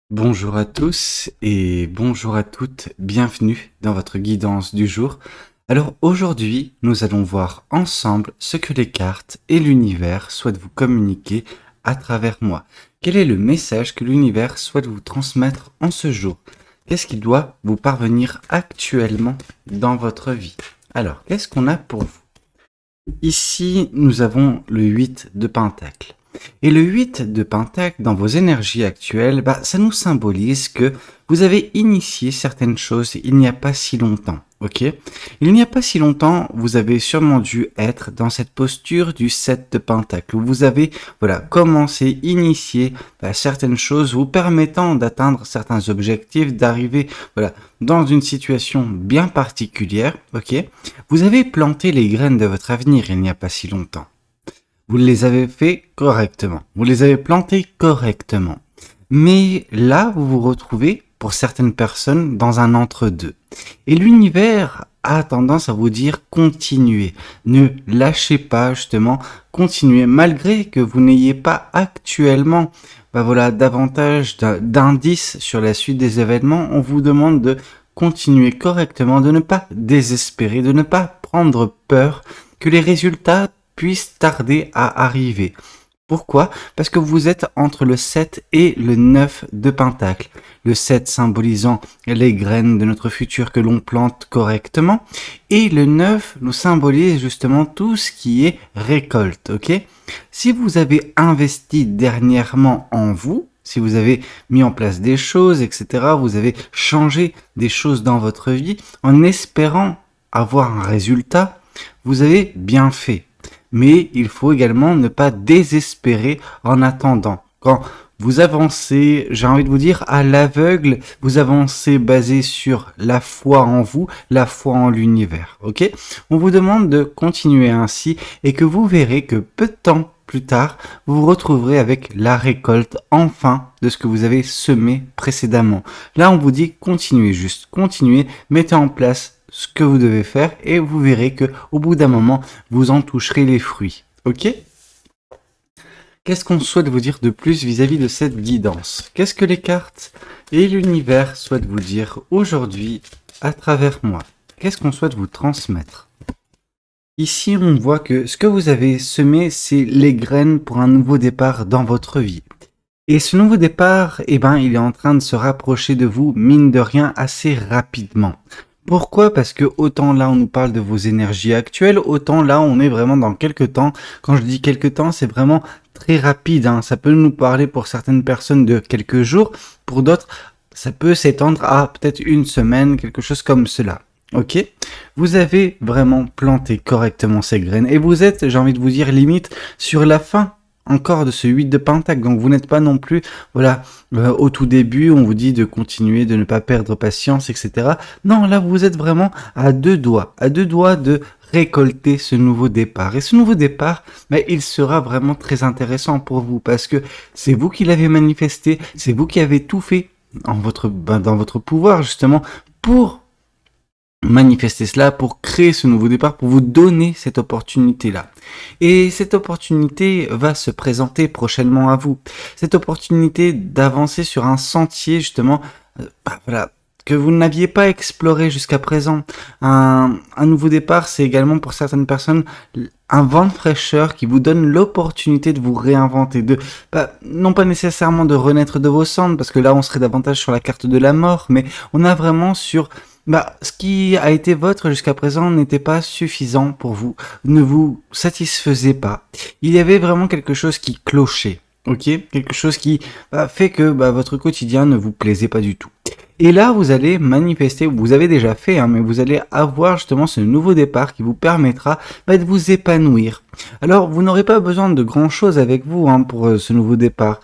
Bonjour à tous et bonjour à toutes, bienvenue dans votre guidance du jour. Alors aujourd'hui, nous allons voir ensemble ce que les cartes et l'univers souhaitent vous communiquer à travers moi. Quel est le message que l'univers souhaite vous transmettre en ce jour? Qu'est-ce qui doit vous parvenir actuellement dans votre vie? Alors, qu'est-ce qu'on a pour vous? Ici, nous avons le 8 de Pentacle. Et le 8 de Pentacle, dans vos énergies actuelles, ça nous symbolise que vous avez initié certaines choses il n'y a pas si longtemps, ok? Il n'y a pas si longtemps, vous avez sûrement dû être dans cette posture du 7 de Pentacle, où vous avez, commencé, initié certaines choses vous permettant d'atteindre certains objectifs, d'arriver, dans une situation bien particulière, ok? Vous avez planté les graines de votre avenir il n'y a pas si longtemps. Vous les avez fait correctement. Vous les avez plantés correctement. Mais là, vous vous retrouvez, pour certaines personnes, dans un entre-deux. Et l'univers a tendance à vous dire continuez. Ne lâchez pas, justement, continuez. Malgré que vous n'ayez pas actuellement, davantage d'indices sur la suite des événements, on vous demande de continuer correctement, de ne pas désespérer, de ne pas prendre peur que les résultats puisse tarder à arriver. Pourquoi? Parce que vous êtes entre le 7 et le 9 de Pentacle. Le 7 symbolisant les graines de notre futur que l'on plante correctement. Et le 9 nous symbolise justement tout ce qui est récolte. Ok? Si vous avez investi dernièrement en vous, si vous avez mis en place des choses, etc., vous avez changé des choses dans votre vie en espérant avoir un résultat, vous avez bien fait. Mais il faut également ne pas désespérer en attendant. Quand vous avancez, j'ai envie de vous dire, à l'aveugle, vous avancez basé sur la foi en vous, la foi en l'univers. Ok? On vous demande de continuer ainsi et que vous verrez que peu de temps plus tard, vous vous retrouverez avec la récolte enfin de ce que vous avez semé précédemment. Là, on vous dit continuez juste, continuez, mettez en place ce que vous devez faire et vous verrez que au bout d'un moment, vous en toucherez les fruits. Ok? Qu'est-ce qu'on souhaite vous dire de plus vis-à-vis de cette guidance? Qu'est-ce que les cartes et l'univers souhaitent vous dire aujourd'hui à travers moi? Qu'est-ce qu'on souhaite vous transmettre? Ici, on voit que ce que vous avez semé, c'est les graines pour un nouveau départ dans votre vie. Et ce nouveau départ, il est en train de se rapprocher de vous, mine de rien, assez rapidement. Pourquoi? Parce que autant là on nous parle de vos énergies actuelles, autant là on est vraiment dans quelques temps. Quand je dis quelques temps, c'est vraiment très rapide. Ça peut nous parler pour certaines personnes de quelques jours, pour d'autres, ça peut s'étendre à peut-être une semaine, quelque chose comme cela. Ok? Vous avez vraiment planté correctement ces graines et vous êtes, j'ai envie de vous dire, limite sur la fin encore de ce 8 de Pentacle, donc vous n'êtes pas non plus, au tout début, on vous dit de continuer, de ne pas perdre patience, etc. Non, là, vous êtes vraiment à deux doigts de récolter ce nouveau départ. Et ce nouveau départ, il sera vraiment très intéressant pour vous, parce que c'est vous qui l'avez manifesté, c'est vous qui avez tout fait dans votre pouvoir, justement, pour manifester cela, pour créer ce nouveau départ, pour vous donner cette opportunité-là. Et cette opportunité va se présenter prochainement à vous. Cette opportunité d'avancer sur un sentier, justement, que vous n'aviez pas exploré jusqu'à présent. Un nouveau départ, c'est également pour certaines personnes un vent de fraîcheur qui vous donne l'opportunité de vous réinventer, non pas nécessairement de renaître de vos cendres, parce que là on serait davantage sur la carte de la mort, mais on a vraiment sur ce qui a été votre jusqu'à présent n'était pas suffisant pour vous, ne vous satisfaisait pas. Il y avait vraiment quelque chose qui clochait, ok? Quelque chose qui fait que votre quotidien ne vous plaisait pas du tout. Et là, vous allez manifester, vous avez déjà fait, mais vous allez avoir justement ce nouveau départ qui vous permettra de vous épanouir. Alors, vous n'aurez pas besoin de grand chose avec vous pour ce nouveau départ.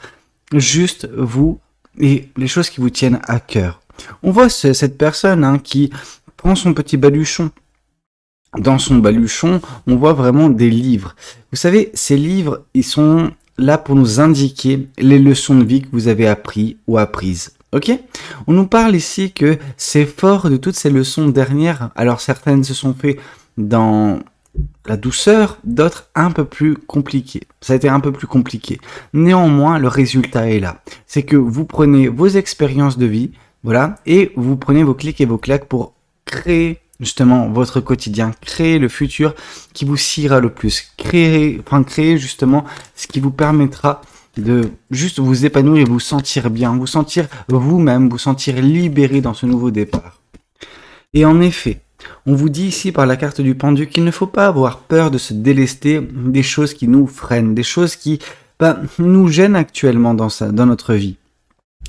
Juste vous et les choses qui vous tiennent à cœur. On voit cette personne qui prend son petit baluchon. Dans son baluchon, on voit vraiment des livres. Vous savez, ces livres, ils sont là pour nous indiquer les leçons de vie que vous avez appris ou apprises. Ok? On nous parle ici que c'est fort de toutes ces leçons dernières. Alors certaines se sont faites dans la douceur, d'autres un peu plus compliqués. Ça a été un peu plus compliqué. Néanmoins, le résultat est là. C'est que vous prenez vos expériences de vie, voilà, et vous prenez vos clics et vos claques pour créer justement votre quotidien, créer le futur qui vous siera le plus, créer justement ce qui vous permettra de juste vous épanouir et vous sentir bien, vous sentir vous-même, vous sentir libéré dans ce nouveau départ. Et en effet, on vous dit ici par la carte du pendu qu'il ne faut pas avoir peur de se délester des choses qui nous freinent, des choses qui nous gênent actuellement dans notre vie.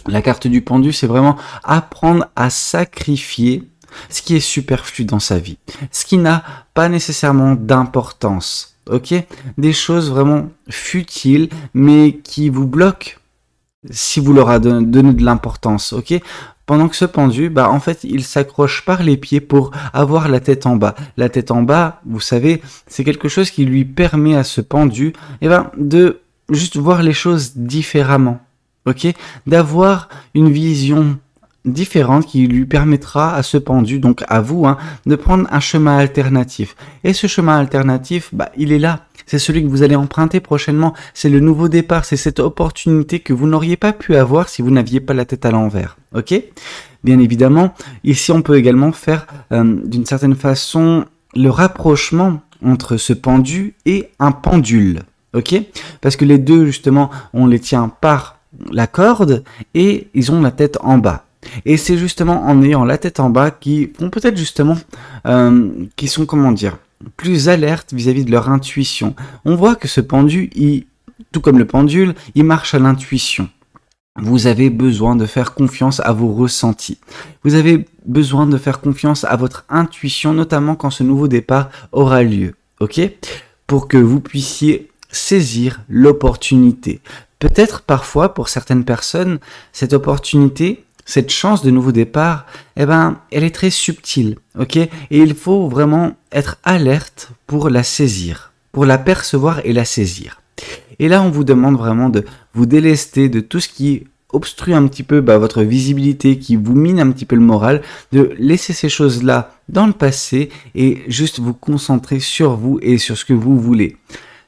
La carte du pendu, c'est vraiment apprendre à sacrifier ce qui est superflu dans sa vie, ce qui n'a pas nécessairement d'importance, ok? Des choses vraiment futiles, mais qui vous bloquent si vous leur avez donné de l'importance, ok? Pendant que ce pendu, en fait, il s'accroche par les pieds pour avoir la tête en bas. La tête en bas, vous savez, c'est quelque chose qui lui permet à ce pendu, de juste voir les choses différemment, ok? D'avoir une vision différente qui lui permettra à ce pendu, donc à vous, de prendre un chemin alternatif. Et ce chemin alternatif, il est là. C'est celui que vous allez emprunter prochainement. C'est le nouveau départ. C'est cette opportunité que vous n'auriez pas pu avoir si vous n'aviez pas la tête à l'envers. Ok? Bien évidemment, ici on peut également faire d'une certaine façon le rapprochement entre ce pendu et un pendule. Ok? Parce que les deux, justement, on les tient par la corde et ils ont la tête en bas. Et c'est justement en ayant la tête en bas qui vont peut-être justement, qui sont, plus alertes vis-à-vis de leur intuition. On voit que ce pendu, tout comme le pendule, il marche à l'intuition. Vous avez besoin de faire confiance à vos ressentis. Vous avez besoin de faire confiance à votre intuition, notamment quand ce nouveau départ aura lieu, ok? Pour que vous puissiez saisir l'opportunité. Peut-être parfois, pour certaines personnes, cette opportunité, cette chance de nouveau départ, elle est très subtile, ok? Et il faut vraiment être alerte pour la saisir, pour la percevoir et la saisir. Et là, on vous demande vraiment de vous délester de tout ce qui obstrue un petit peu votre visibilité, qui vous mine un petit peu le moral, de laisser ces choses-là dans le passé et juste vous concentrer sur vous et sur ce que vous voulez.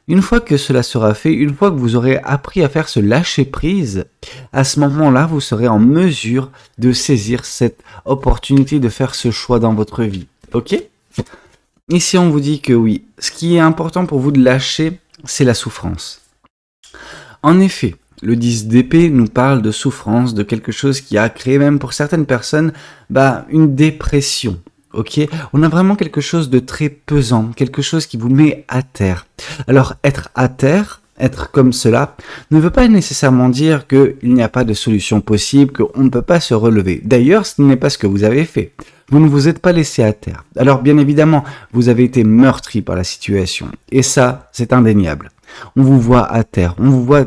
Une fois que cela sera fait, une fois que vous aurez appris à faire ce lâcher-prise, à ce moment-là, vous serez en mesure de saisir cette opportunité de faire ce choix dans votre vie. Ok? Ici, on vous dit que oui, ce qui est important pour vous de lâcher, c'est la souffrance. En effet, le 10 d'épée nous parle de souffrance, de quelque chose qui a créé même pour certaines personnes une dépression. Ok, on a vraiment quelque chose de très pesant, quelque chose qui vous met à terre. Alors, être à terre, être comme cela, ne veut pas nécessairement dire qu'il n'y a pas de solution possible, qu'on ne peut pas se relever. D'ailleurs, ce n'est pas ce que vous avez fait. Vous ne vous êtes pas laissé à terre. Alors, bien évidemment, vous avez été meurtri par la situation. Et ça, c'est indéniable. On vous voit à terre, on vous voit,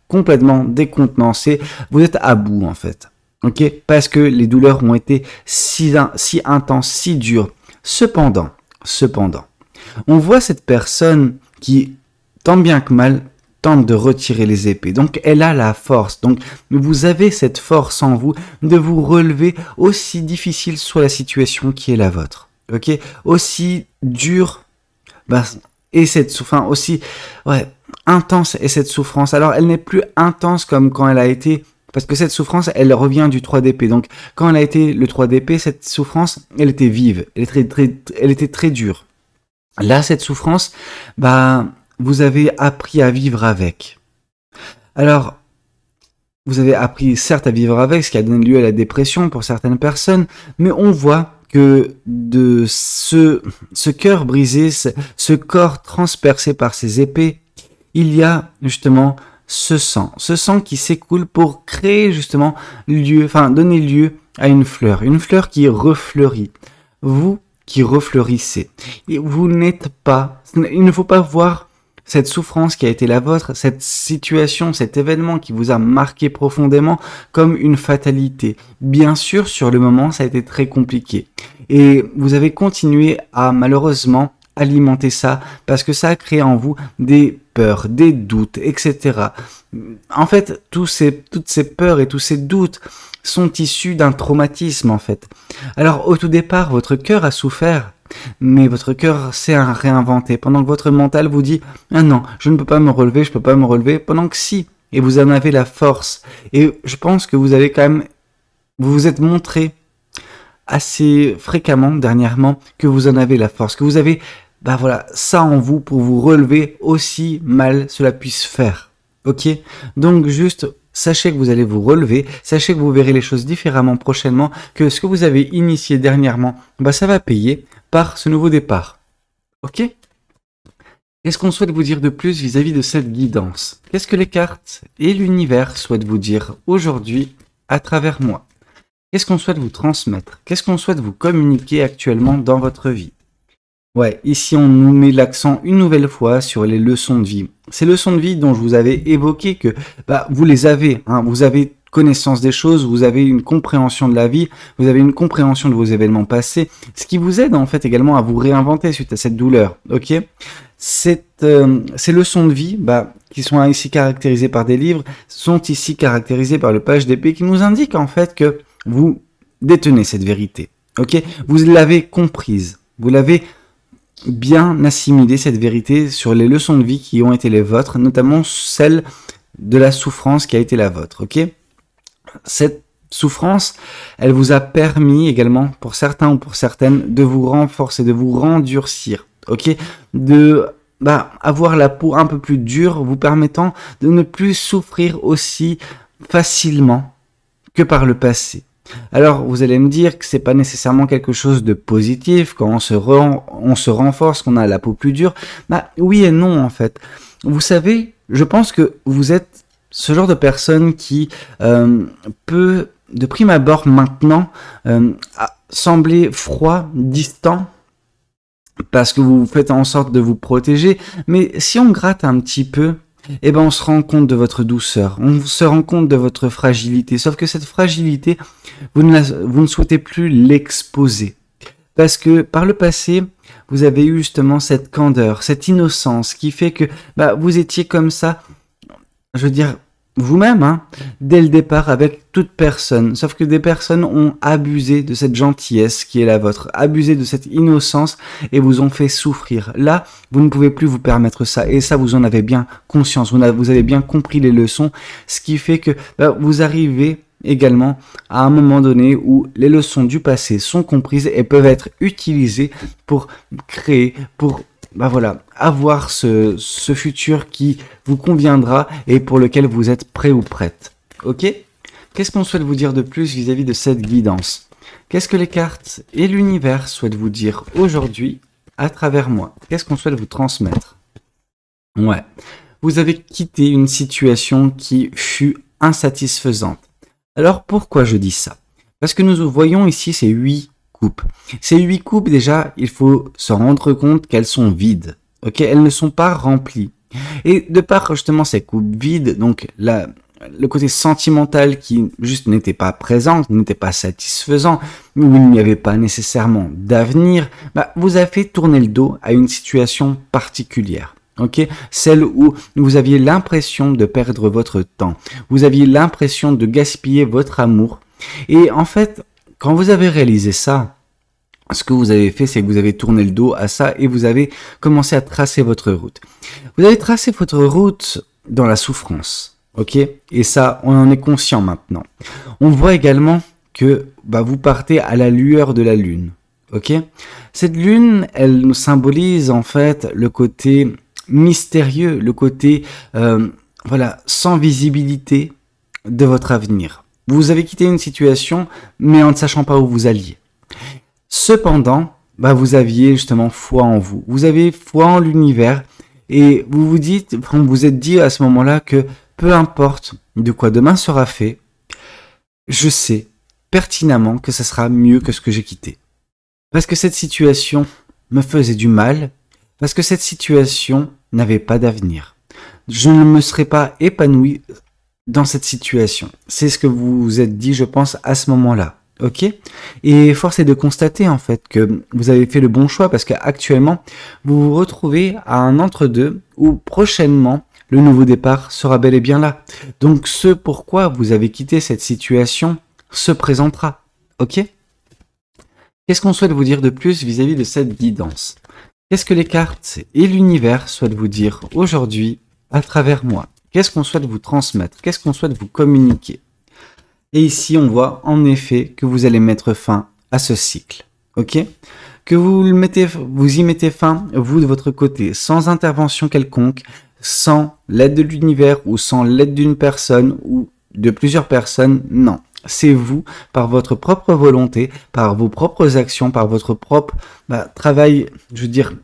complètement décontenancé. Vous êtes à bout, en fait. Ok, parce que les douleurs ont été si intenses, si dures. Cependant, on voit cette personne qui, tant bien que mal, tente de retirer les épées. Donc, elle a la force. Donc, vous avez cette force en vous de vous relever aussi difficile soit la situation qui est la vôtre. Ok, aussi dure, et cette souffrance aussi, intense est cette souffrance. Alors, elle n'est plus intense comme quand elle a été. Parce que cette souffrance, elle revient du 3 d'épée. Donc, quand elle a été le 3 d'épée, cette souffrance, elle était vive. Elle était très dure. Là, cette souffrance, vous avez appris à vivre avec. Alors, vous avez appris, certes, à vivre avec, ce qui a donné lieu à la dépression pour certaines personnes, mais on voit que de ce cœur brisé, ce corps transpercé par ces épées, il y a justement ce sang qui s'écoule pour créer justement donner lieu à une fleur qui refleurit. Vous qui refleurissez. Et vous n'êtes pas, il ne faut pas voir cette souffrance qui a été la vôtre, cette situation, cet événement qui vous a marqué profondément comme une fatalité. Bien sûr, sur le moment, ça a été très compliqué. Et vous avez continué à, malheureusement, alimenter ça parce que ça a créé en vous des peurs, des doutes, etc. En fait, toutes ces peurs et tous ces doutes sont issus d'un traumatisme, en fait. Alors, au tout départ, votre cœur a souffert Mais votre cœur s'est réinventé, pendant que votre mental vous dit « Ah non, je ne peux pas me relever, je ne peux pas me relever », pendant que si, et vous en avez la force. Et je pense que vous avez quand même, vous vous êtes montré assez fréquemment dernièrement que vous en avez la force, que vous avez voilà, ça en vous pour vous relever aussi mal cela puisse faire. Ok? Donc juste sachez que vous allez vous relever, sachez que vous verrez les choses différemment prochainement, que ce que vous avez initié dernièrement, ça va payer par ce nouveau départ. Ok? Qu'est-ce qu'on souhaite vous dire de plus vis-à-vis de cette guidance? Qu'est-ce que les cartes et l'univers souhaitent vous dire aujourd'hui à travers moi? Qu'est-ce qu'on souhaite vous transmettre? Qu'est-ce qu'on souhaite vous communiquer actuellement dans votre vie? Ouais, ici on nous met l'accent une nouvelle fois sur les leçons de vie. Ces leçons de vie dont je vous avais évoqué que vous les avez, hein, vous avez connaissance des choses, vous avez une compréhension de la vie, vous avez une compréhension de vos événements passés, ce qui vous aide en fait également à vous réinventer suite à cette douleur, ok? Ces leçons de vie, qui sont ici caractérisées par des livres, sont ici caractérisées par le page d'épée qui nous indique en fait que vous détenez cette vérité, ok? Vous l'avez comprise, vous l'avez bien assimilé cette vérité sur les leçons de vie qui ont été les vôtres, notamment celle de la souffrance qui a été la vôtre, ok? Cette souffrance, elle vous a permis également, pour certains ou pour certaines, de vous renforcer, de vous rendurcir, ok? De avoir la peau un peu plus dure, vous permettant de ne plus souffrir aussi facilement que par le passé. Alors, vous allez me dire que c'est pas nécessairement quelque chose de positif quand on se renforce, qu'on a la peau plus dure. Oui et non, en fait. Vous savez, je pense que vous êtes ce genre de personne qui peut, de prime abord maintenant, sembler froid, distant, parce que vous faites en sorte de vous protéger. Mais si on gratte un petit peu, on se rend compte de votre douceur, on se rend compte de votre fragilité, sauf que cette fragilité, vous ne souhaitez plus l'exposer. Parce que par le passé, vous avez eu justement cette candeur, cette innocence qui fait que vous étiez comme ça, je veux dire, vous-même, hein, dès le départ avec toute personne. Sauf que des personnes ont abusé de cette gentillesse qui est la vôtre, abusé de cette innocence et vous ont fait souffrir. Là, vous ne pouvez plus vous permettre ça. Et ça, vous en avez bien conscience. Vous avez bien compris les leçons. Ce qui fait que vous arrivez également à un moment donné où les leçons du passé sont comprises et peuvent être utilisées pour créer, pour avoir ce futur qui vous conviendra et pour lequel vous êtes prêt ou prête. Ok? Qu'est-ce qu'on souhaite vous dire de plus vis-à-vis de cette guidance? Qu'est-ce que les cartes et l'univers souhaitent vous dire aujourd'hui à travers moi? Qu'est-ce qu'on souhaite vous transmettre? Ouais. Vous avez quitté une situation qui fut insatisfaisante. Alors pourquoi je dis ça? Parce que nous voyons ici ces 8 coupes. Ces 8 coupes, déjà, il faut se rendre compte qu'elles sont vides. Ok, elles ne sont pas remplies. Et de par justement ces coupes vides, donc le côté sentimental qui juste n'était pas présent, n'était pas satisfaisant, où il n'y avait pas nécessairement d'avenir, vous avez fait tourner le dos à une situation particulière. Ok, celle où vous aviez l'impression de perdre votre temps, vous aviez l'impression de gaspiller votre amour. Et en fait, quand vous avez réalisé ça, ce que vous avez fait, c'est que vous avez tourné le dos à ça et vous avez commencé à tracer votre route. Vous avez tracé votre route dans la souffrance, ok? Et ça, on en est conscient maintenant. On voit également que vous partez à la lueur de la lune, ok? Cette lune, elle nous symbolise en fait le côté mystérieux, le côté sans visibilité de votre avenir. Vous avez quitté une situation, mais en ne sachant pas où vous alliez. Cependant, vous aviez justement foi en vous. Vous avez foi en l'univers et vous vous êtes dit à ce moment-là que peu importe de quoi demain sera fait, je sais pertinemment que ça sera mieux que ce que j'ai quitté. Parce que cette situation me faisait du mal, parce que cette situation n'avait pas d'avenir. Je ne me serais pas épanoui dans cette situation. C'est ce que vous vous êtes dit, je pense, à ce moment-là. Ok? Et force est de constater, en fait, que vous avez fait le bon choix parce qu'actuellement, vous vous retrouvez à un entre-deux où prochainement, le nouveau départ sera bel et bien là. Donc, ce pourquoi vous avez quitté cette situation se présentera. Ok? Qu'est-ce qu'on souhaite vous dire de plus vis-à-vis de cette guidance? Qu'est-ce que les cartes et l'univers souhaitent vous dire aujourd'hui à travers moi? Qu'est-ce qu'on souhaite vous transmettre? Qu'est-ce qu'on souhaite vous communiquer? Et ici, on voit en effet que vous allez mettre fin à ce cycle. Ok? Que vous y mettez fin, vous de votre côté, sans intervention quelconque, sans l'aide de l'univers ou sans l'aide d'une personne ou de plusieurs personnes, non. C'est vous, par votre propre volonté, par vos propres actions, par votre propre travail, je veux dire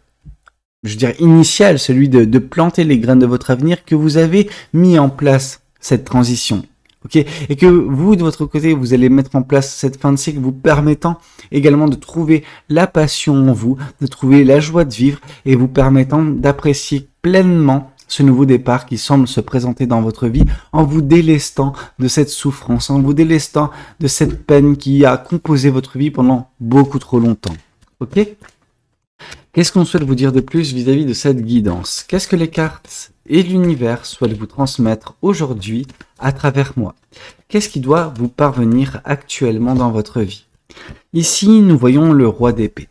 initial, celui de planter les graines de votre avenir, que vous avez mis en place cette transition. Ok, et que vous, de votre côté, vous allez mettre en place cette fin de cycle, vous permettant également de trouver la passion en vous, de trouver la joie de vivre et vous permettant d'apprécier pleinement ce nouveau départ qui semble se présenter dans votre vie en vous délestant de cette souffrance, en vous délestant de cette peine qui a composé votre vie pendant beaucoup trop longtemps. Ok ? Qu'est-ce qu'on souhaite vous dire de plus vis-à-vis de cette guidance? Qu'est-ce que les cartes et l'univers souhaitent vous transmettre aujourd'hui à travers moi? Qu'est-ce qui doit vous parvenir actuellement dans votre vie? Ici, nous voyons le roi d'épée.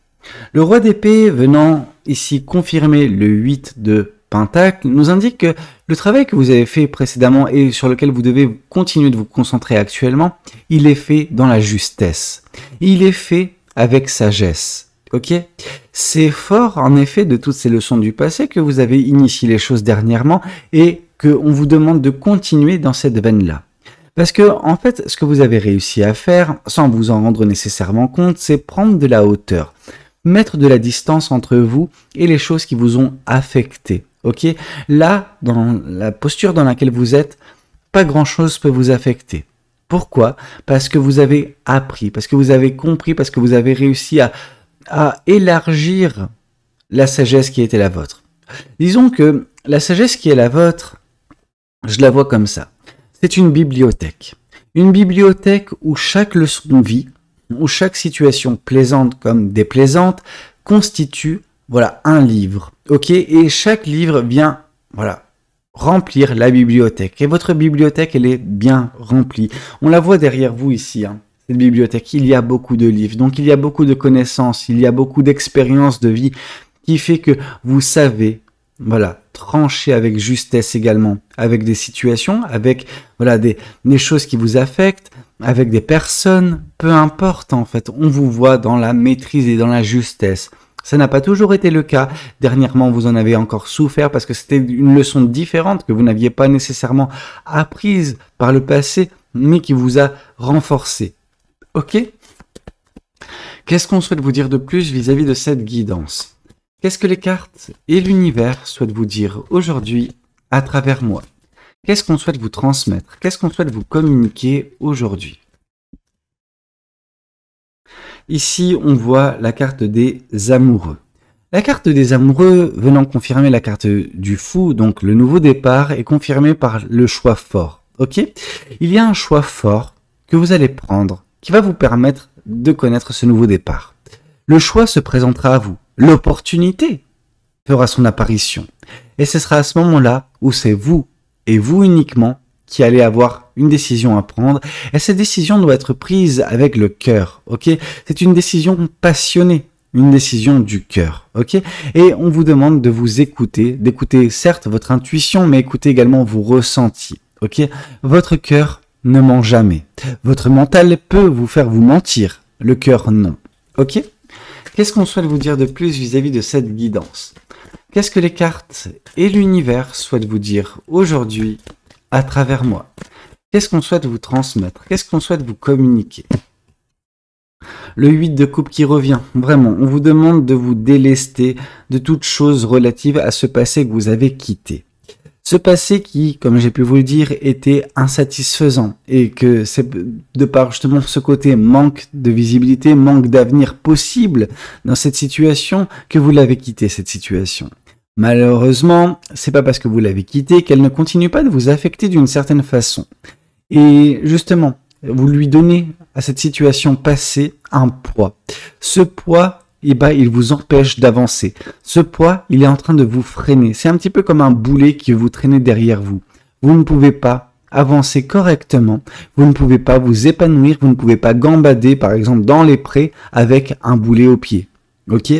Le roi d'épée venant ici confirmer le 8 de Pentacle nous indique que le travail que vous avez fait précédemment et sur lequel vous devez continuer de vous concentrer actuellement, il est fait dans la justesse. Il est fait avec sagesse. Ok, c'est fort en effet de toutes ces leçons du passé que vous avez initié les choses dernièrement et qu'on vous demande de continuer dans cette veine-là. Parce que en fait, ce que vous avez réussi à faire, sans vous en rendre nécessairement compte, c'est prendre de la hauteur, mettre de la distance entre vous et les choses qui vous ont affecté. Ok, là, dans la posture dans laquelle vous êtes, pas grand-chose peut vous affecter. Pourquoi? Parce que vous avez appris, parce que vous avez compris, parce que vous avez réussi à élargir la sagesse qui était la vôtre. Disons que la sagesse qui est la vôtre, je la vois comme ça. C'est une bibliothèque. Une bibliothèque où chaque leçon de vie, où chaque situation plaisante comme déplaisante, constitue un livre. Ok, et chaque livre vient remplir la bibliothèque. Et votre bibliothèque, elle est bien remplie. On la voit derrière vous ici, cette bibliothèque, il y a beaucoup de livres, donc il y a beaucoup de connaissances, il y a beaucoup d'expériences de vie qui fait que vous savez, trancher avec justesse également, avec des situations, avec des choses qui vous affectent, avec des personnes, peu importe en fait, on vous voit dans la maîtrise et dans la justesse. Ça n'a pas toujours été le cas. Dernièrement, vous en avez encore souffert parce que c'était une leçon différente que vous n'aviez pas nécessairement apprise par le passé, mais qui vous a renforcé. Ok? Qu'est-ce qu'on souhaite vous dire de plus vis-à-vis de cette guidance? Qu'est-ce que les cartes et l'univers souhaitent vous dire aujourd'hui à travers moi? Qu'est-ce qu'on souhaite vous transmettre? Qu'est-ce qu'on souhaite vous communiquer aujourd'hui? Ici, on voit la carte des amoureux. La carte des amoureux venant confirmer la carte du fou, donc le nouveau départ, est confirmée par le choix fort. Ok? Il y a un choix fort que vous allez prendre qui va vous permettre de connaître ce nouveau départ. Le choix se présentera à vous. L'opportunité fera son apparition. Et ce sera à ce moment-là où c'est vous, et vous uniquement, qui allez avoir une décision à prendre. Et cette décision doit être prise avec le cœur. Ok? C'est une décision passionnée, une décision du cœur. Ok? Et on vous demande de vous écouter, d'écouter certes votre intuition, mais écouter également vos ressentis. Ok? Votre cœur ne ment jamais. Votre mental peut vous faire vous mentir. Le cœur, non. Ok? Qu'est-ce qu'on souhaite vous dire de plus vis-à-vis de cette guidance? Qu'est-ce que les cartes et l'univers souhaitent vous dire aujourd'hui à travers moi? Qu'est-ce qu'on souhaite vous transmettre? Qu'est-ce qu'on souhaite vous communiquer? Le 8 de coupe qui revient. Vraiment, on vous demande de vous délester de toute chose relative à ce passé que vous avez quitté. Ce passé qui, comme j'ai pu vous le dire, était insatisfaisant et que c'est de par justement ce côté manque de visibilité, manque d'avenir possible dans cette situation que vous l'avez quitté, cette situation. Malheureusement, c'est pas parce que vous l'avez quitté qu'elle ne continue pas de vous affecter d'une certaine façon. Et justement, vous lui donnez à cette situation passée un poids. Ce poids, il vous empêche d'avancer. Ce poids, il est en train de vous freiner. C'est un petit peu comme un boulet que vous traînez derrière vous. Vous ne pouvez pas avancer correctement, vous ne pouvez pas vous épanouir, vous ne pouvez pas gambader par exemple dans les prés avec un boulet au pied. Ok?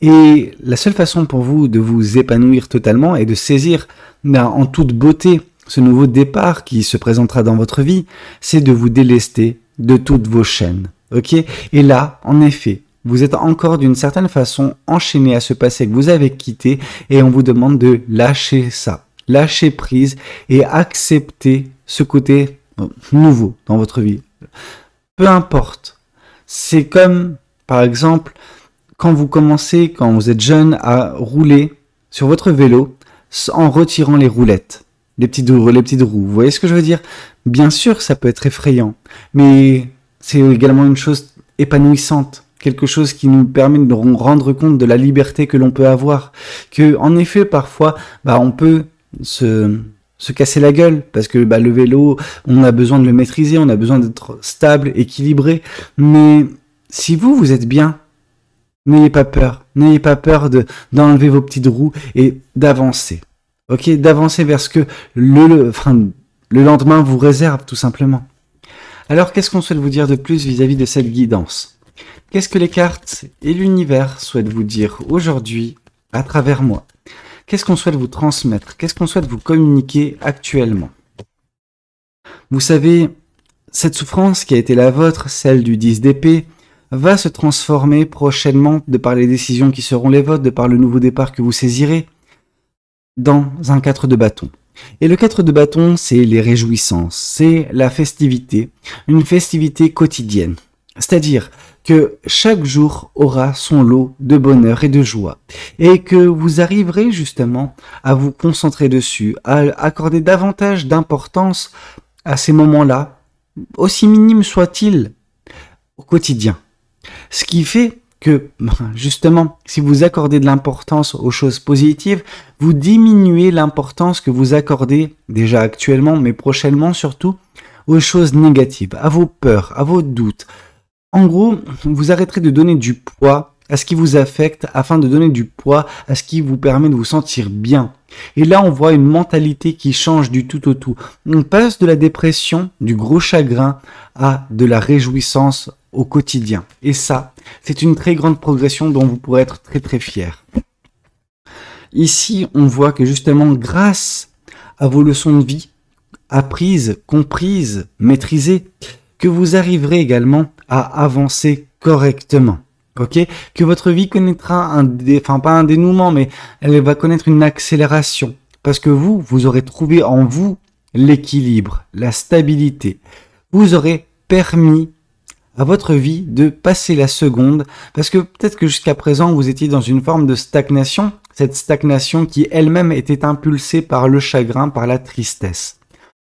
Et la seule façon pour vous de vous épanouir totalement et de saisir en toute beauté ce nouveau départ qui se présentera dans votre vie, c'est de vous délester de toutes vos chaînes. Ok? Et là, en effet, vous êtes encore d'une certaine façon enchaîné à ce passé que vous avez quitté et on vous demande de lâcher ça, lâcher prise et accepter ce côté nouveau dans votre vie. Peu importe. C'est comme, par exemple, quand vous commencez, quand vous êtes jeune, à rouler sur votre vélo en retirant les roulettes, les petites roues. Vous voyez ce que je veux dire? Bien sûr, ça peut être effrayant, mais c'est également une chose épanouissante. Quelque chose qui nous permet de nous rendre compte de la liberté que l'on peut avoir. Que, en effet, parfois, on peut se casser la gueule parce que le vélo, on a besoin de le maîtriser, on a besoin d'être stable, équilibré. Mais si vous êtes bien, n'ayez pas peur. N'ayez pas peur d'enlever vos petites roues et d'avancer. Ok, d'avancer vers ce que le lendemain vous réserve, tout simplement. Alors, qu'est-ce qu'on souhaite vous dire de plus vis-à-vis de cette guidance? Qu'est-ce que les cartes et l'univers souhaitent vous dire aujourd'hui à travers moi? Qu'est-ce qu'on souhaite vous transmettre? Qu'est-ce qu'on souhaite vous communiquer actuellement? Vous savez, cette souffrance qui a été la vôtre, celle du 10 d'épée, va se transformer prochainement, de par les décisions qui seront les vôtres, de par le nouveau départ que vous saisirez, dans un 4 de bâton. Et le 4 de bâton, c'est les réjouissances, c'est la festivité, une festivité quotidienne. C'est-à-dire que chaque jour aura son lot de bonheur et de joie, et que vous arriverez justement à vous concentrer dessus, à accorder davantage d'importance à ces moments-là, aussi minimes soient-ils, au quotidien. Ce qui fait que, justement, si vous accordez de l'importance aux choses positives, vous diminuez l'importance que vous accordez déjà actuellement, mais prochainement surtout, aux choses négatives, à vos peurs, à vos doutes. En gros, vous arrêterez de donner du poids à ce qui vous affecte afin de donner du poids à ce qui vous permet de vous sentir bien. Et là, on voit une mentalité qui change du tout au tout. On passe de la dépression, du gros chagrin, à de la réjouissance au quotidien. Et ça, c'est une très grande progression dont vous pourrez être très très fiers. Ici, on voit que justement, grâce à vos leçons de vie, apprises, comprises, maîtrisées, que vous arriverez également à avancer correctement. Ok, que votre vie connaîtra pas un dénouement, mais elle va connaître une accélération. Parce que vous aurez trouvé en vous l'équilibre, la stabilité. Vous aurez permis à votre vie de passer la seconde, parce que peut-être que jusqu'à présent, vous étiez dans une forme de stagnation, cette stagnation qui elle-même était impulsée par le chagrin, par la tristesse.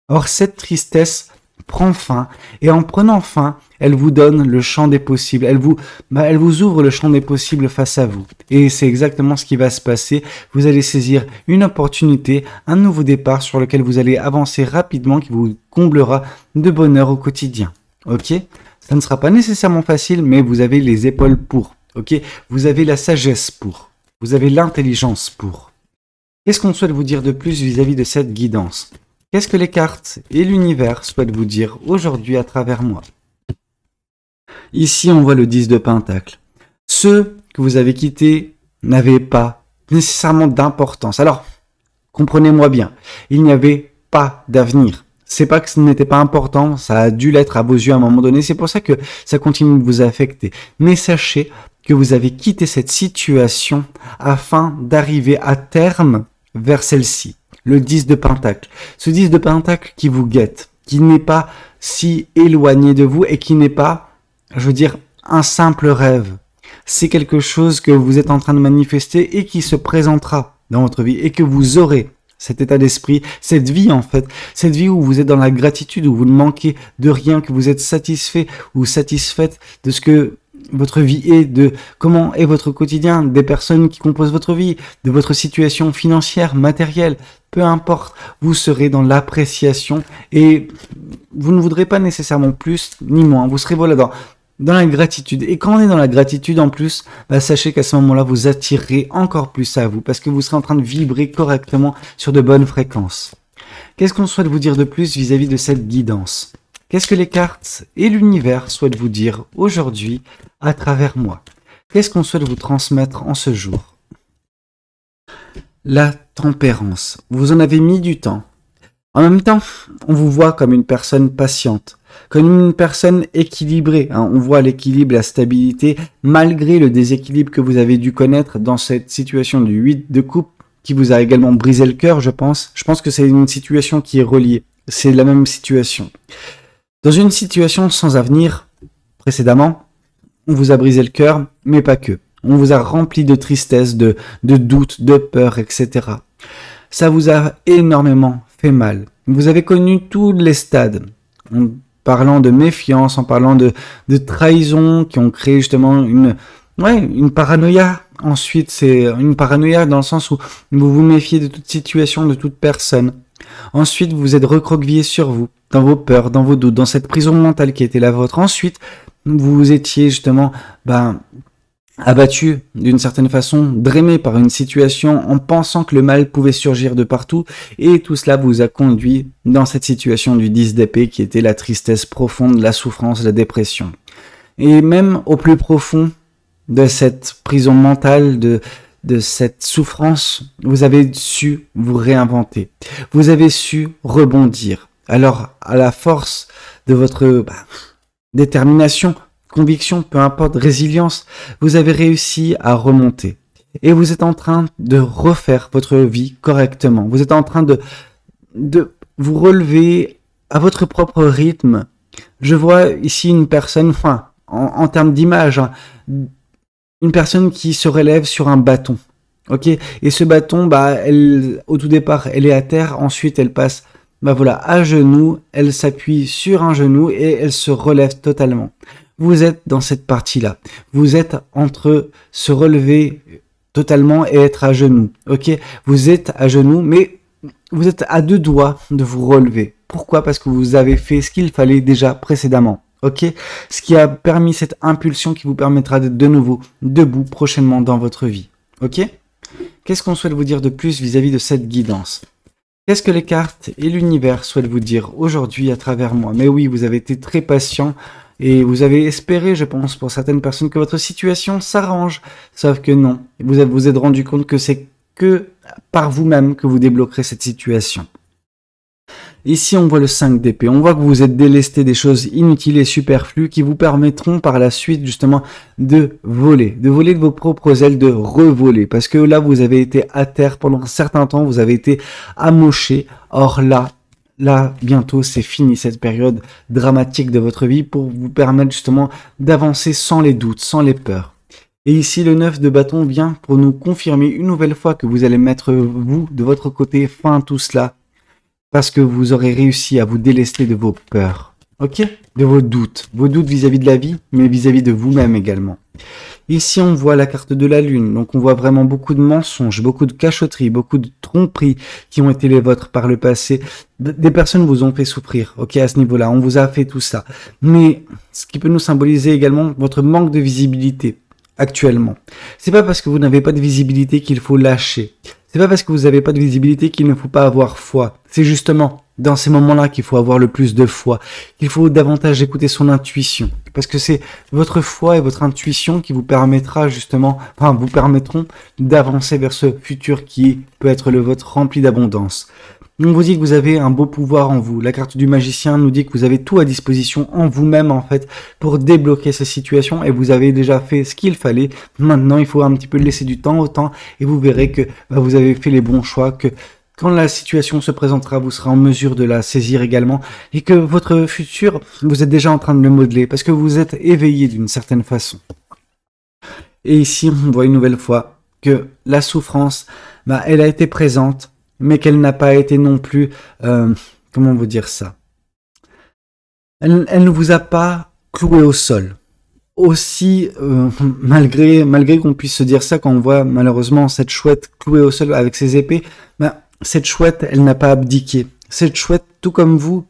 Or, cette tristesse prend fin, et en prenant fin, elle vous donne le champ des possibles, elle vous ouvre le champ des possibles face à vous. Et c'est exactement ce qui va se passer. Vous allez saisir une opportunité, un nouveau départ sur lequel vous allez avancer rapidement, qui vous comblera de bonheur au quotidien. Ok ? Ça ne sera pas nécessairement facile, mais vous avez les épaules pour. Ok ? Vous avez la sagesse pour. Vous avez l'intelligence pour. Qu'est-ce qu'on souhaite vous dire de plus vis-à-vis de cette guidance ? Qu'est-ce que les cartes et l'univers souhaitent vous dire aujourd'hui à travers moi? Ici, on voit le 10 de Pentacle. Ceux que vous avez quittés n'avaient pas nécessairement d'importance. Alors, comprenez-moi bien, il n'y avait pas d'avenir. C'est pas que ce n'était pas important, ça a dû l'être à vos yeux à un moment donné, c'est pour ça que ça continue de vous affecter. Mais sachez que vous avez quitté cette situation afin d'arriver à terme vers celle-ci. Le 10 de Pentacle. Ce 10 de Pentacle qui vous guette, qui n'est pas si éloigné de vous et qui n'est pas, je veux dire, un simple rêve. C'est quelque chose que vous êtes en train de manifester et qui se présentera dans votre vie et que vous aurez cet état d'esprit, cette vie en fait, cette vie où vous êtes dans la gratitude, où vous ne manquez de rien, que vous êtes satisfait ou satisfaite de ce que votre vie est, de comment est votre quotidien, des personnes qui composent votre vie, de votre situation financière, matérielle, peu importe, vous serez dans l'appréciation et vous ne voudrez pas nécessairement plus ni moins, vous serez voilà dans la gratitude. Et quand on est dans la gratitude en plus, sachez qu'à ce moment-là, vous attirerez encore plus à vous parce que vous serez en train de vibrer correctement sur de bonnes fréquences. Qu'est-ce qu'on souhaite vous dire de plus vis-à-vis de cette guidance? Qu'est-ce que les cartes et l'univers souhaitent vous dire aujourd'hui à travers moi? Qu'est-ce qu'on souhaite vous transmettre en ce jour? La tempérance. Vous en avez mis du temps. En même temps, on vous voit comme une personne patiente, comme une personne équilibrée. On voit l'équilibre, la stabilité, malgré le déséquilibre que vous avez dû connaître dans cette situation du 8 de coupe, qui vous a également brisé le cœur, je pense. Je pense que c'est une situation qui est reliée. C'est la même situation. Dans une situation sans avenir, précédemment, on vous a brisé le cœur, mais pas que. On vous a rempli de tristesse, de doutes, de peur, etc. Ça vous a énormément fait mal. Vous avez connu tous les stades, en parlant de méfiance, en parlant de trahison, qui ont créé justement une paranoïa. Ensuite, c'est une paranoïa dans le sens où vous vous méfiez de toute situation, de toute personne. Ensuite, vous vous êtes recroquevillé sur vous, dans vos peurs, dans vos doutes, dans cette prison mentale qui était la vôtre. Ensuite, vous étiez justement abattu d'une certaine façon, drainé par une situation en pensant que le mal pouvait surgir de partout, et tout cela vous a conduit dans cette situation du 10 d'épée qui était la tristesse profonde, la souffrance, la dépression. Et même au plus profond de cette prison mentale, de cette souffrance, vous avez su vous réinventer. Vous avez su rebondir. Alors, à la force de votre détermination, conviction, peu importe, résilience, vous avez réussi à remonter. Et vous êtes en train de refaire votre vie correctement. Vous êtes en train de vous relever à votre propre rythme. Je vois ici une personne, en termes d'image, une personne qui se relève sur un bâton. Ok? Et ce bâton, au tout départ, elle est à terre. Ensuite, elle passe, à genoux. Elle s'appuie sur un genou et elle se relève totalement. Vous êtes dans cette partie-là. Vous êtes entre se relever totalement et être à genoux. Ok? Vous êtes à genoux, mais vous êtes à 2 doigts de vous relever. Pourquoi? Parce que vous avez fait ce qu'il fallait déjà précédemment. Ok? Ce qui a permis cette impulsion qui vous permettra d'être de nouveau debout prochainement dans votre vie. Ok? Qu'est-ce qu'on souhaite vous dire de plus vis-à-vis de cette guidance? Qu'est-ce que les cartes et l'univers souhaitent vous dire aujourd'hui à travers moi? Mais oui, vous avez été très patient. Et vous avez espéré, je pense, pour certaines personnes, que votre situation s'arrange. Sauf que non. Vous êtes rendu compte que c'est que par vous-même que vous débloquerez cette situation. Ici, on voit le 5 d'épée. On voit que vous êtes délesté des choses inutiles et superflues qui vous permettront par la suite, justement, de voler de vos propres ailes, de revoler. Parce que là, vous avez été à terre pendant un certain temps, vous avez été amoché. Or là, bientôt, c'est fini cette période dramatique de votre vie pour vous permettre justement d'avancer sans les doutes, sans les peurs. Et ici, le 9 de bâton vient pour nous confirmer une nouvelle fois que vous allez mettre, vous, de votre côté, fin à tout cela, parce que vous aurez réussi à vous délester de vos peurs, ok? De vos doutes vis-à-vis de la vie, mais vis-à-vis de vous-même également. Ici, on voit la carte de la lune, donc on voit vraiment beaucoup de mensonges, beaucoup de cachotteries, beaucoup de tromperies qui ont été les vôtres par le passé. Des personnes vous ont fait souffrir, ok, à ce niveau-là, on vous a fait tout ça. Mais ce qui peut nous symboliser également votre manque de visibilité actuellement. C'est pas parce que vous n'avez pas de visibilité qu'il faut lâcher. C'est pas parce que vous n'avez pas de visibilité qu'il ne faut pas avoir foi. C'est justement dans ces moments-là qu'il faut avoir le plus de foi, qu'il faut davantage écouter son intuition. Parce que c'est votre foi et votre intuition qui vous permettra justement, vous permettront d'avancer vers ce futur qui peut être le vôtre rempli d'abondance. On vous dit que vous avez un beau pouvoir en vous. La carte du magicien nous dit que vous avez tout à disposition en vous-même en fait pour débloquer ces situations et vous avez déjà fait ce qu'il fallait. Maintenant, il faut un petit peu laisser du temps au temps et vous verrez que vous avez fait les bons choix, que quand la situation se présentera, vous serez en mesure de la saisir également et que votre futur, vous êtes déjà en train de le modeler parce que vous êtes éveillé d'une certaine façon. Et ici, on voit une nouvelle fois que la souffrance, elle a été présente, mais qu'elle n'a pas été non plus, comment vous dire ça? Elle ne vous a pas cloué au sol. Aussi, malgré qu'on puisse se dire ça quand on voit malheureusement cette chouette clouée au sol avec ses épées, cette chouette, elle n'a pas abdiqué. Cette chouette, tout comme vous,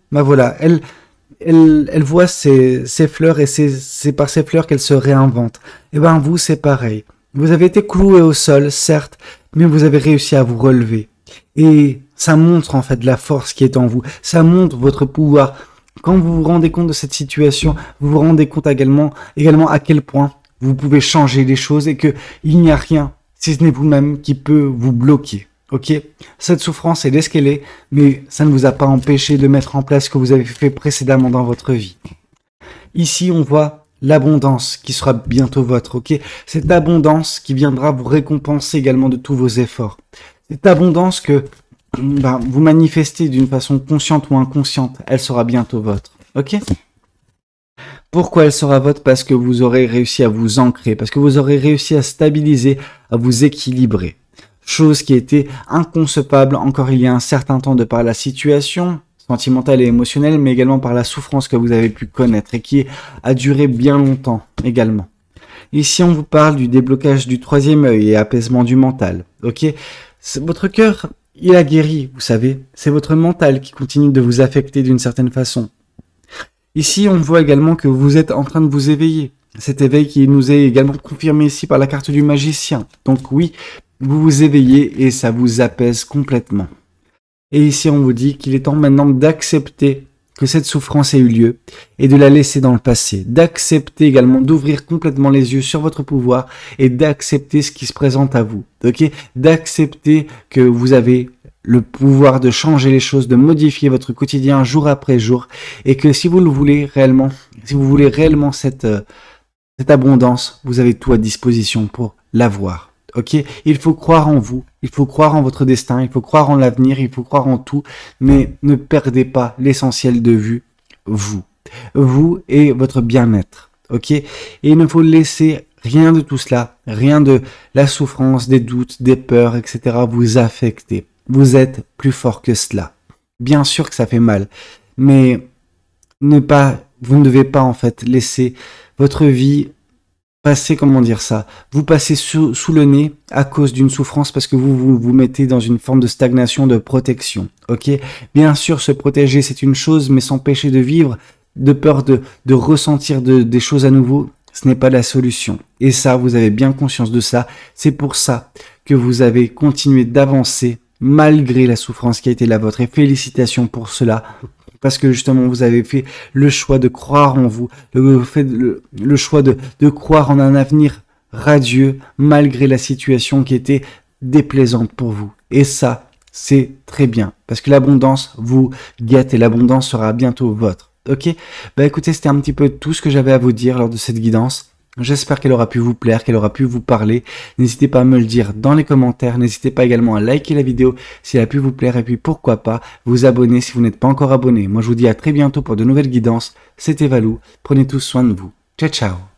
elle voit ses fleurs et c'est par ses fleurs qu'elle se réinvente. Et vous, c'est pareil. Vous avez été cloué au sol, certes, mais vous avez réussi à vous relever. Et ça montre en fait la force qui est en vous. Ça montre votre pouvoir. Quand vous vous rendez compte de cette situation, vous vous rendez compte également à quel point vous pouvez changer les choses et que il n'y a rien, si ce n'est vous-même, qui peut vous bloquer. Ok, cette souffrance, elle est ce qu'elle est, mais ça ne vous a pas empêché de mettre en place ce que vous avez fait précédemment dans votre vie. Ici, on voit l'abondance qui sera bientôt votre, ok? Cette abondance qui viendra vous récompenser également de tous vos efforts. Cette abondance que vous manifestez d'une façon consciente ou inconsciente, elle sera bientôt votre, ok? Pourquoi elle sera votre? Parce que vous aurez réussi à vous ancrer, parce que vous aurez réussi à stabiliser, à vous équilibrer. Chose qui était inconcevable encore il y a un certain temps de par la situation sentimentale et émotionnelle, mais également par la souffrance que vous avez pu connaître et qui a duré bien longtemps également. Ici, on vous parle du déblocage du troisième œil et apaisement du mental. Ok, votre cœur, il a guéri, vous savez. C'est votre mental qui continue de vous affecter d'une certaine façon. Ici, on voit également que vous êtes en train de vous éveiller. Cet éveil qui nous est également confirmé ici par la carte du magicien. Donc oui, vous vous éveillez et ça vous apaise complètement. Et ici, on vous dit qu'il est temps maintenant d'accepter que cette souffrance ait eu lieu et de la laisser dans le passé. D'accepter également d'ouvrir complètement les yeux sur votre pouvoir et d'accepter ce qui se présente à vous. Ok, d'accepter que vous avez le pouvoir de changer les choses, de modifier votre quotidien jour après jour et que si vous le voulez réellement, cette abondance, vous avez tout à disposition pour l'avoir. Ok, il faut croire en vous, il faut croire en votre destin, il faut croire en l'avenir, il faut croire en tout, mais ne perdez pas l'essentiel de vue, vous et votre bien-être. Ok, et il ne faut laisser rien de tout cela, rien de la souffrance, des doutes, des peurs, etc. vous affecter. Vous êtes plus fort que cela. Bien sûr que ça fait mal, mais vous ne devez pas en fait laisser votre vie passer, vous passez sous le nez à cause d'une souffrance parce que vous mettez dans une forme de stagnation, de protection, ok? Bien sûr, se protéger, c'est une chose, mais s'empêcher de vivre, de peur de ressentir des choses à nouveau, ce n'est pas la solution. Et ça, vous avez bien conscience de ça. C'est pour ça que vous avez continué d'avancer malgré la souffrance qui a été la vôtre. Et félicitations pour cela. Parce que justement, vous avez fait le choix de croire en vous, le choix de croire en un avenir radieux, malgré la situation qui était déplaisante pour vous. Et ça, c'est très bien, parce que l'abondance vous guette et l'abondance sera bientôt votre. Ok? Bah écoutez, c'était un petit peu tout ce que j'avais à vous dire lors de cette guidance. J'espère qu'elle aura pu vous plaire, qu'elle aura pu vous parler. N'hésitez pas à me le dire dans les commentaires. N'hésitez pas également à liker la vidéo si elle a pu vous plaire. Et puis pourquoi pas vous abonner si vous n'êtes pas encore abonné. Moi je vous dis à très bientôt pour de nouvelles guidances. C'était Valou. Prenez tous soin de vous. Ciao ciao.